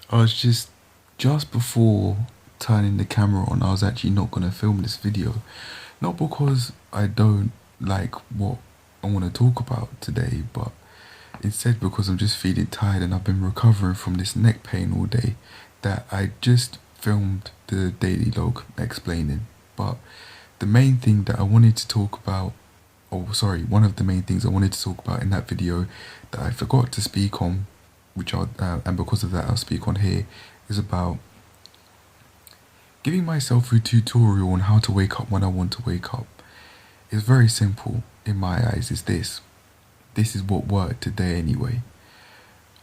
I was just before turning the camera on, I was actually not gonna film this video. Not because I don't like what I want to talk about today, but instead because I'm just feeling tired and I've been recovering from this neck pain all day, that I just filmed the daily log explaining. But the main thing that I wanted to talk about, oh sorry, one of the main things I wanted to talk about in that video that I forgot to speak on, which I'll and because of that I'll speak on here, is about giving myself a tutorial on how to wake up when I want to wake up. It's very simple in my eyes. Is this? This is what worked today anyway.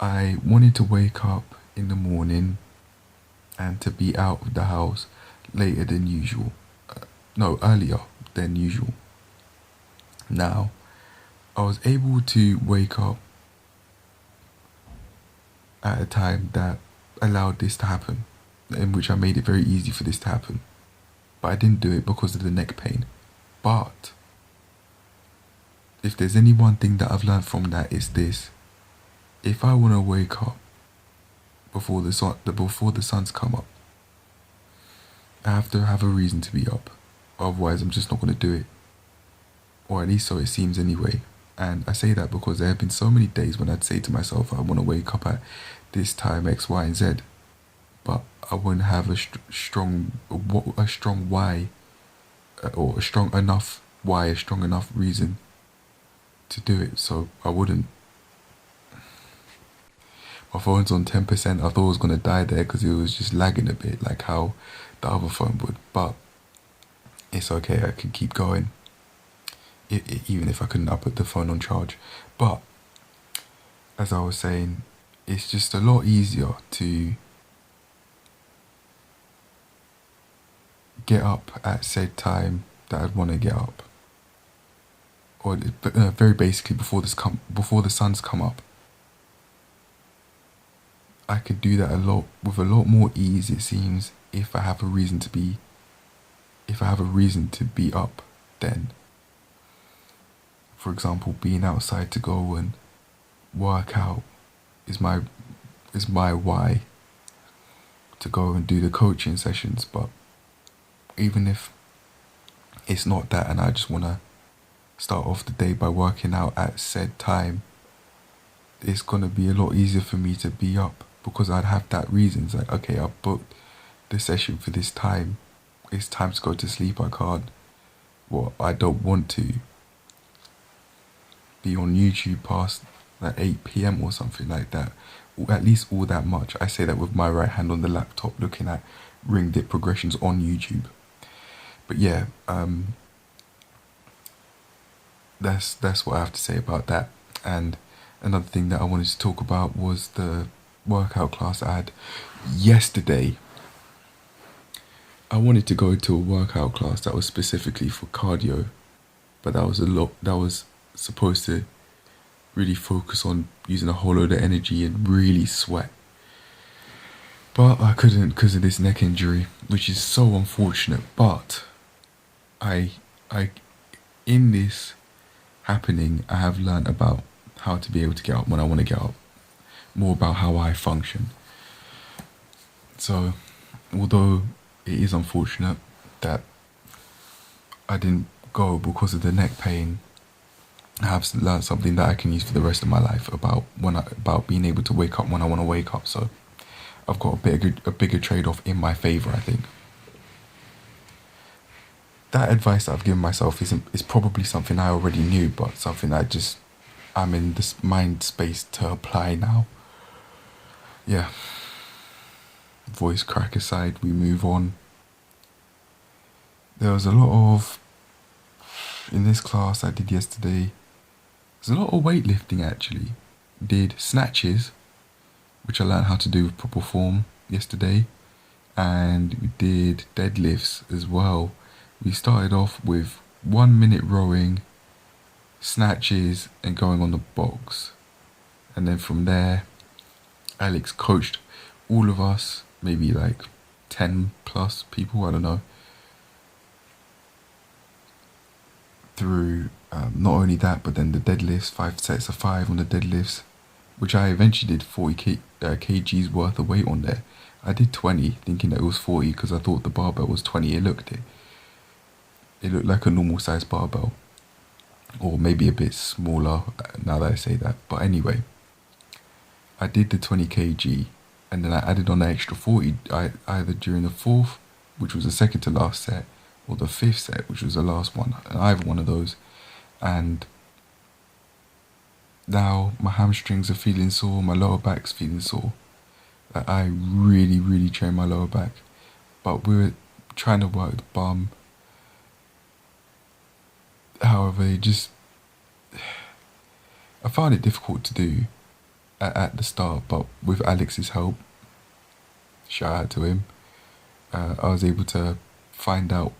I wanted to wake up in the morning and to be out of the house later than usual. No, earlier than usual. Now, I was able to wake up at a time that allowed this to happen, in which I made it very easy for this to happen. But I didn't do it because of the neck pain. But if there's any one thing that I've learned from that, it's this. If I want to wake up before the sun's come up, I have to have a reason to be up. Otherwise, I'm just not going to do it. Or at least so it seems anyway. And I say that because there have been so many days when I'd say to myself, I want to wake up at this time, X, Y, and Z. But I wouldn't have a strong why, or a strong enough why, a strong enough reason to do it. So I wouldn't. My phone's on 10%. I thought it was going to die there because it was just lagging a bit like how the other phone would. But it's okay, I can keep going. Even if I couldn't, I put the phone on charge. But as I was saying, it's just a lot easier to get up at said time that I'd want to get up. Or very basically before the sun's come up. I could do that with a lot more ease, it seems, if I have a reason to be up then. For example, being outside to go and work out is my why to go and do the coaching sessions. But even if it's not that and I just want to start off the day by working out at said time, it's going to be a lot easier for me to be up because I'd have that reason. It's like, okay, I've booked the session for this time. It's time to go to sleep. I can't, I don't want to be on YouTube past like 8 p.m. or something like that. Or at least all that much. I say that with my right hand on the laptop looking at ring dip progressions on YouTube. But yeah, that's what I have to say about that. And another thing that I wanted to talk about was the workout class I had yesterday. I wanted to go to a workout class that was specifically for cardio, but that was supposed to really focus on using a whole load of energy and really sweat. But I couldn't because of this neck injury, which is so unfortunate. But I in this happening, I have learned about how to be able to get up when I want to get up, more about how I function. So, although it is unfortunate that I didn't go because of the neck pain, I have learned something that I can use for the rest of my life about being able to wake up when I want to wake up. So, I've got a bigger trade-off in my favor, I think. That advice that I've given myself is probably something I already knew, but something I'm in this mind space to apply now. Yeah. Voice crack aside, we move on. There was a lot in this class I did yesterday, there's a lot of weightlifting actually. Did snatches, which I learned how to do with proper form yesterday, and we did deadlifts as well. We started off with 1 minute rowing, snatches, and going on the box. And then from there, Alex coached all of us, maybe like 10 plus people, I don't know, through not only that, but then the deadlifts, 5 sets of 5 on the deadlifts, which I eventually did 40 kgs worth of weight on there. I did 20, thinking that it was 40 because I thought the barbell was 20. It looked like a normal size barbell, or maybe a bit smaller now that I say that. But anyway, I did the 20 kg, and then I added on the extra 40 either during the fourth, which was the second to last set, or the fifth set, which was the last one. Either one of those. And now my hamstrings are feeling sore, my lower back's feeling sore. I really, really train my lower back. But we were trying to work the bum. However, I found it difficult to do at the start, but with Alex's help, shout out to him, I was able to find out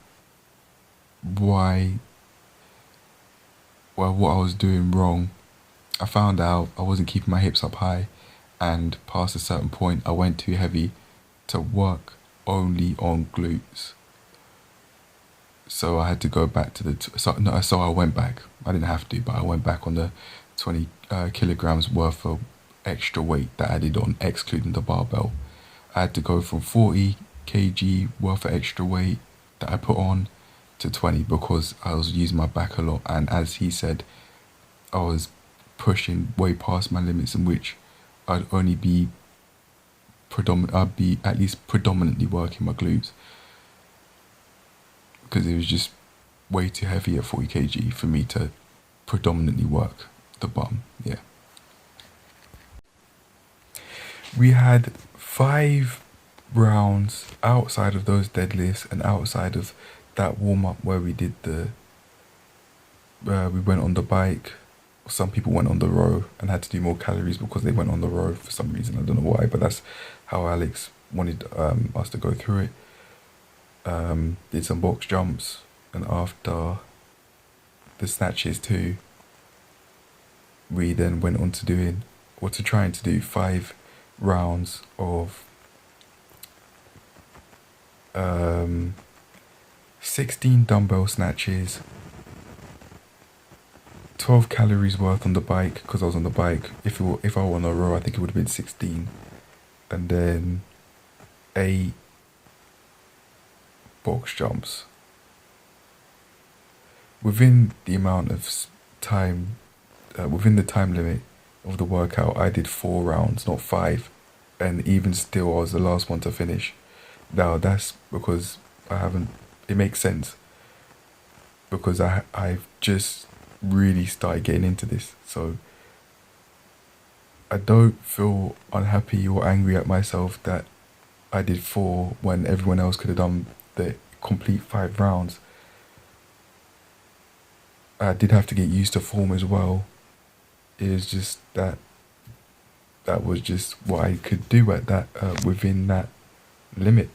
what I was doing wrong. I found out I wasn't keeping my hips up high, and past a certain point I went too heavy to work only on glutes. So I had to go back to so I went back. I didn't have to, but I went back on the 20 kilograms worth of extra weight that I added on, excluding the barbell. I had to go from 40 kg worth of extra weight that I put on to 20 because I was using my back a lot, and as he said, I was pushing way past my limits, in which I'd be at least predominantly working my glutes, because it was just way too heavy at 40 kg for me to predominantly work the bum. Yeah. We had 5 rounds outside of those deadlifts and outside of that warm-up where we did we went on the bike. Some people went on the row and had to do more calories because they went on the row for some reason. I don't know why, but that's how Alex wanted us to go through it. Did some box jumps, and after the snatches too, we then went on to trying to do 5 rounds of 16 dumbbell snatches, 12 calories worth on the bike, because I was on the bike. If I were on a row, I think it would have been 16, and then 8 box jumps. Within the amount of time, within the time limit of the workout, I did 4 rounds, not 5, and even still I was the last one to finish. Now that's because it makes sense, because I've just really started getting into this, so I don't feel unhappy or angry at myself that I did 4 when everyone else could have done the complete 5 rounds. I did have to get used to form as well. It was just that was just what I could do at that within that limit.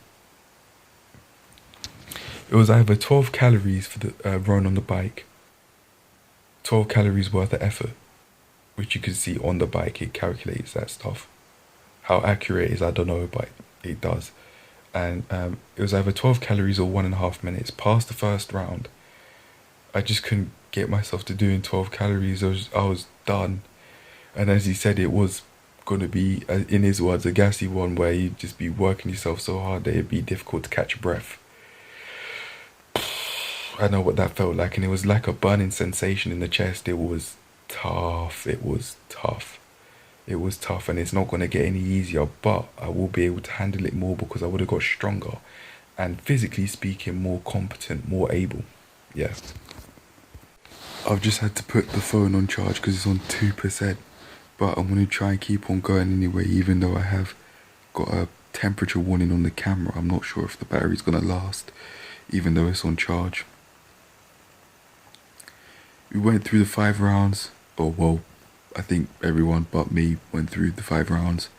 It was either 12 calories for the run on the bike, 12 calories worth of effort, which you can see on the bike. It calculates that stuff. How accurate it is, I don't know, but it does. And it was either 12 calories or 1.5 minutes. Past the first round, I just couldn't get myself to doing 12 calories. I was done. And as he said, it was going to be, in his words, a gassy one where you'd just be working yourself so hard that it'd be difficult to catch your breath. I know what that felt like, and it was like a burning sensation in the chest. It was tough. It was tough, and it's not going to get any easier, but I will be able to handle it more because I would have got stronger and, physically speaking, more competent, more able. Yeah. I've just had to put the phone on charge because it's on 2%, but I'm going to try and keep on going anyway, even though I have got a temperature warning on the camera. I'm not sure if the battery's going to last, even though it's on charge. We went through the 5 rounds, I think everyone but me went through the 5 rounds.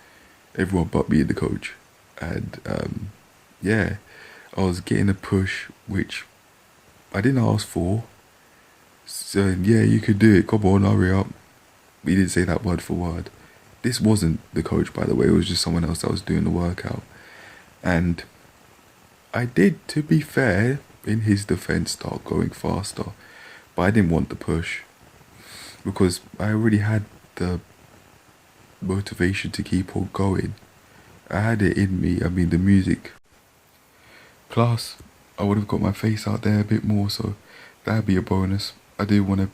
Everyone but me and the coach. And yeah, I was getting a push, which I didn't ask for. So yeah, you could do it, come on, hurry up. He didn't say that word for word. This wasn't the coach, by the way, it was just someone else that was doing the workout. And I did, to be fair, in his defense, start going faster. But I didn't want the push, because I already had the motivation to keep on going. I had it in me. I mean, the music. Plus, I would have got my face out there a bit more, so that'd be a bonus. I do want to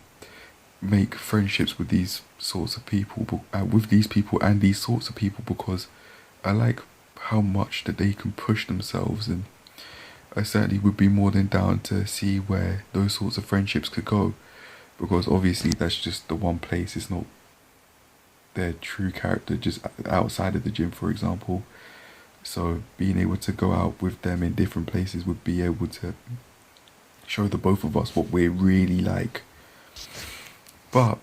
make friendships with these sorts of people, with these people and these sorts of people, because I like how much that they can push themselves, and I certainly would be more than down to see where those sorts of friendships could go, because obviously that's just the one place. It's not their true character just outside of the gym, for example. So being able to go out with them in different places would be able to show the both of us what we're really like. But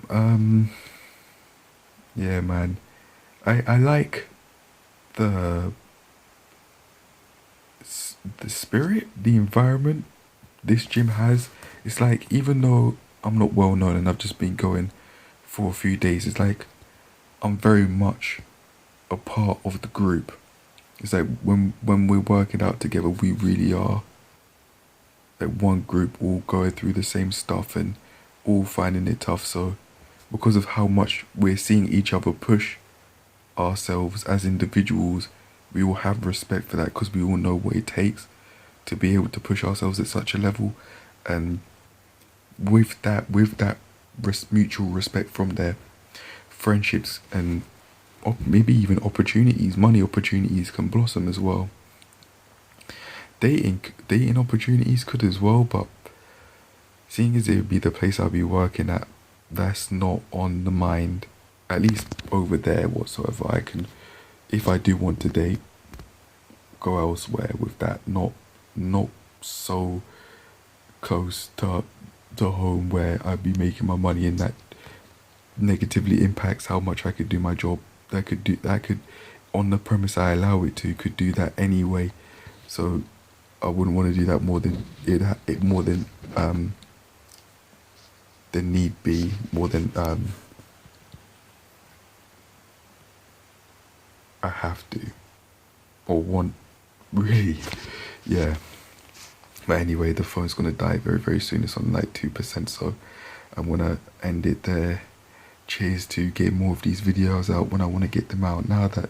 yeah, man, I like the spirit, the environment this gym has. It's like, even though I'm not well known and I've just been going for a few days, it's like I'm very much a part of the group. It's like when we're working out together, we really are like one group, all going through the same stuff and all finding it tough. So because of how much we're seeing each other push ourselves as individuals, we all have respect for that, because we all know what it takes to be able to push ourselves at such a level. And with that mutual respect from there, friendships and maybe even opportunities, money opportunities can blossom as well. Dating opportunities could as well, but seeing as it would be the place I'll be working at, that's not on the mind, at least over there whatsoever. I can, if I do want to date, go elsewhere with that, not so close to home where I'd be making my money, and that negatively impacts how much I could do my job. That could, on the premise I allow it to, could do that anyway. So I wouldn't want to do that more than than need be, more than I have to or want, really. Yeah. But anyway, the phone's gonna die very, very soon. It's on like 2%, so I'm gonna end it there. Cheers to get more of these videos out when I want to get them out. Now that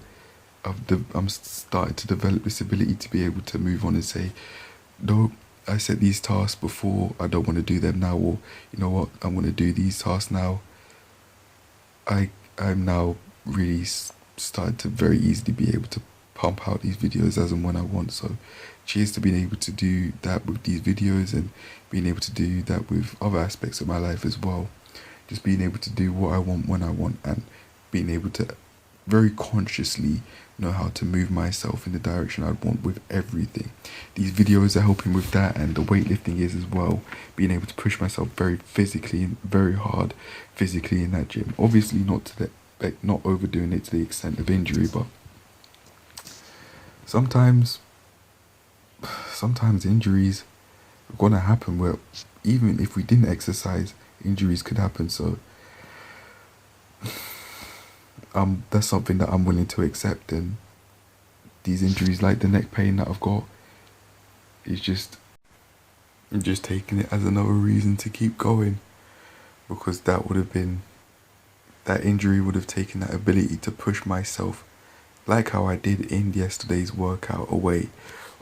I'm starting to develop this ability to be able to move on and say, no, I set these tasks before, I don't want to do them now, or you know what, I'm going to do these tasks now. I'm now really starting to very easily be able to pump out these videos as and when I want. So cheers to being able to do that with these videos, and being able to do that with other aspects of my life as well. Just being able to do what I want when I want, and being able to very consciously know how to move myself in the direction I want with everything. These videos are helping with that, and the weightlifting is as well. Being able to push myself very physically and very hard physically in that gym. Obviously not overdoing it to the extent of injury, but sometimes injuries are gonna happen, where even if we didn't exercise, injuries could happen. So that's something that I'm willing to accept, and these injuries, like the neck pain that I've got, is just, I'm just taking it as another reason to keep going, because that injury would have taken that ability to push myself, like how I did in yesterday's workout, away,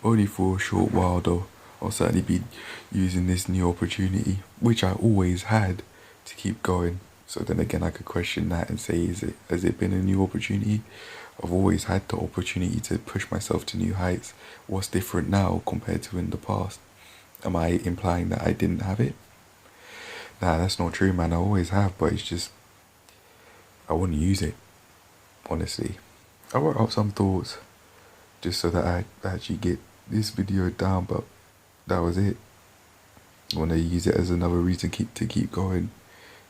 only for a short while though. I'll certainly be using this new opportunity, which I always had, to keep going. So then again, I could question that and say, has it been a new opportunity? I've always had the opportunity to push myself to new heights. What's different now compared to in the past? Am I implying that I didn't have it? Nah, that's not true, man. I always have, but it's just, I wouldn't use it, honestly. I wrote out some thoughts just so that I actually get this video down, but that was it. I want to use it as another reason to keep going.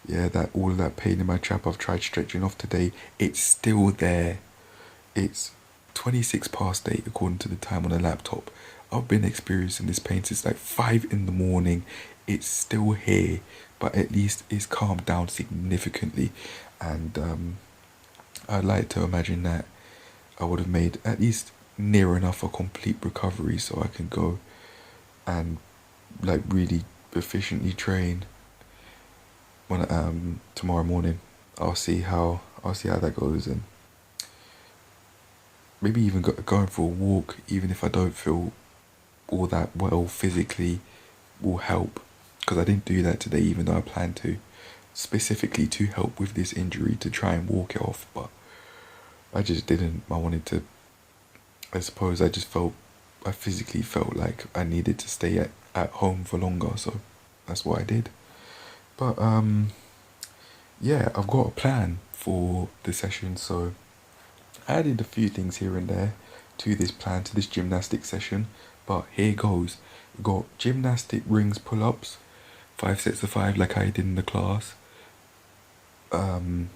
Yeah, that all of that pain in my trap I've tried stretching off today, it's still there. It's 26 past 8 according to the time on the laptop. I've been experiencing this pain since like 5 in the morning. It's still here, but at least it's calmed down significantly. And I'd like to imagine that I would have made at least near enough a complete recovery, so I can go and like really efficiently train when tomorrow morning. I'll see how that goes, and maybe even going for a walk, even if I don't feel all that well physically, will help. Because I didn't do that today, even though I planned to, specifically to help with this injury, to try and walk it off, but I just didn't. I wanted to, I suppose I physically felt like I needed to stay at home for longer, so that's what I did. But yeah, I've got a plan for the session, so I added a few things here and there to this plan, to this gymnastic session, but here goes. We've got gymnastic rings pull-ups, 5 sets of 5 like I did in the class. And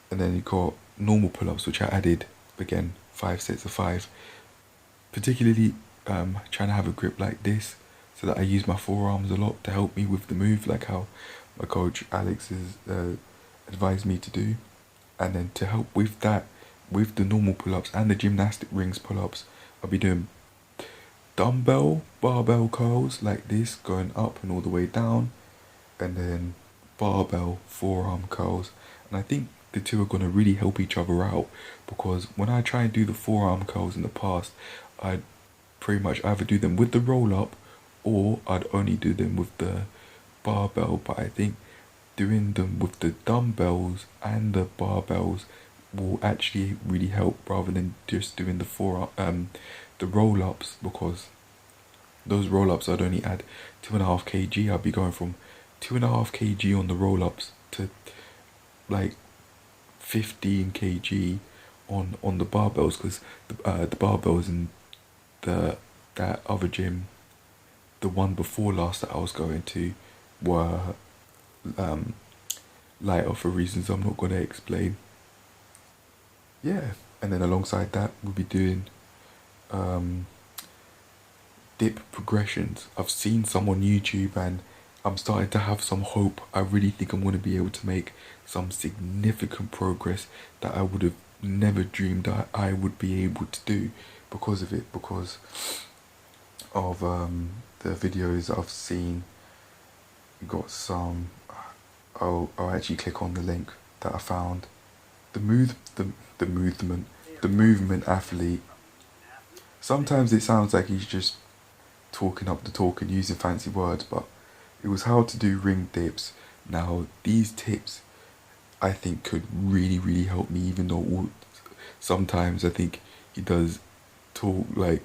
then you've got normal pull-ups, which I added, again, 5 sets of 5. Particularly trying to have a grip like this, so that I use my forearms a lot to help me with the move, like how my coach Alex has advised me to do. And then to help with that, with the normal pull-ups and the gymnastic rings pull-ups, I'll be doing dumbbell barbell curls like this, going up and all the way down, and then barbell forearm curls. And I think the two are going to really help each other out, because when I try and do the forearm curls in the past, I'd pretty much either do them with the roll up, or I'd only do them with the barbell. But I think doing them with the dumbbells and the barbells will actually really help, rather than just doing the roll ups, because those roll ups I'd only add 2.5 kg. I'd be going from 2.5 kg on the roll ups to like 15 kg on the barbells, because the barbells in that other gym, the one before last that I was going to, were lighter for reasons I'm not going to explain. Yeah, and then alongside that we'll be doing dip progressions. I've seen some on YouTube and I'm starting to have some hope. I really think I'm going to be able to make some significant progress that I would have never dreamed I would be able to do because of it, because of the videos I've seen. Got some, I'll actually click on the link that I found. The movement athlete. Sometimes it sounds like he's just talking up the talk and using fancy words, but it was how to do ring dips. Now these tips I think could really help me, even though sometimes I think he does talk like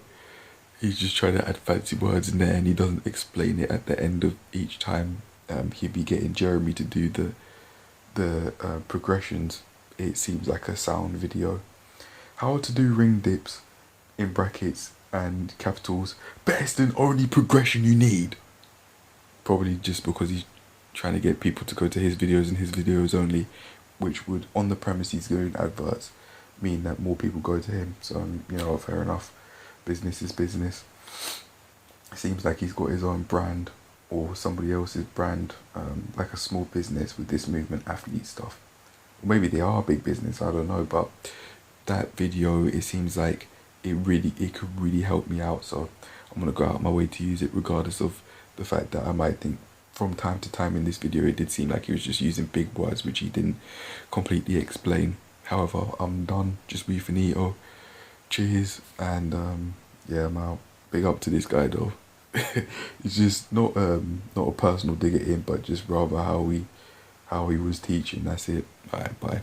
he's just trying to add fancy words in there and he doesn't explain it at the end of each time. He'd be getting Jeremy to do the progressions. It seems like a sound video. How to do ring dips in brackets and capitals. Best and only progression you need. Probably just because he's trying to get people to go to his videos and his videos only, which would, on the premise he's doing adverts, mean that more people go to him. So, fair enough. Business is business. It seems like he's got his own brand or somebody else's brand, like a small business with this movement athlete stuff. Or maybe they are a big business, I don't know, but that video, it seems like it could really help me out. So I'm going to go out my way to use it, regardless of the fact that I might think from time to time in this video it did seem like he was just using big words which he didn't completely explain. However, I'm done. Just me finito. Cheers, and yeah, I'm out. Big up to this guy though. It's just not a personal dig at him, but just rather how he was teaching. That's it. Alright, bye.